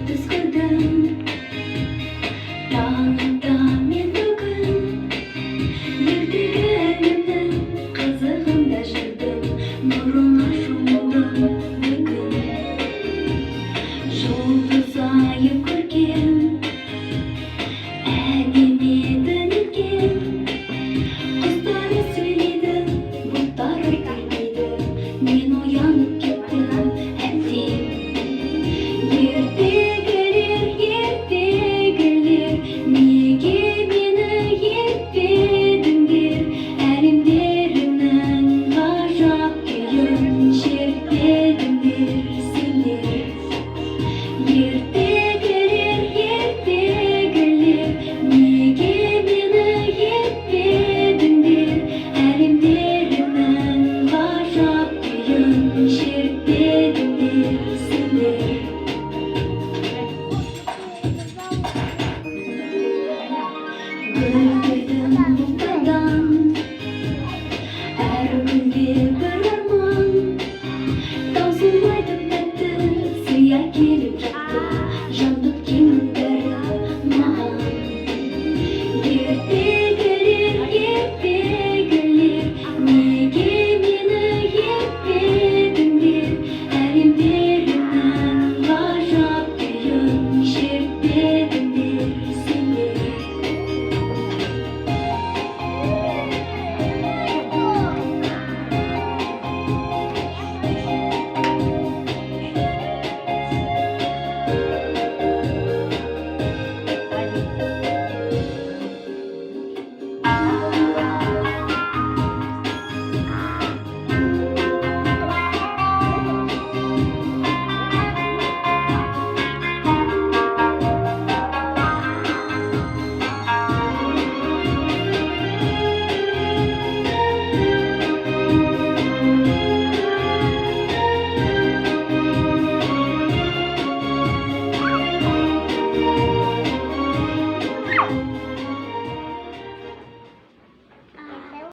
түс көрдім, таңында мен бүгін ертегі әлемнің қызығында жүрдім, нұрына шомылдым бүгін. Жұлдыз айы көркем, әдемі екен, құстары сөйлейді, бұлттары тартиды, мен оянып кеттім әбден. Ертегілер, неге мені ертпедіңдер, әлемдеріңнің ғажап күйін шертпедіңдер сендер. Ертегілер, неге мені ертпедіңдер, әлемдеріңнің ғажап күйін шертпедіңдер сендер. Гүлдердің бұлттардан әр гүлде бір арман, таусылмайтын тәтті сыя келіп жатты.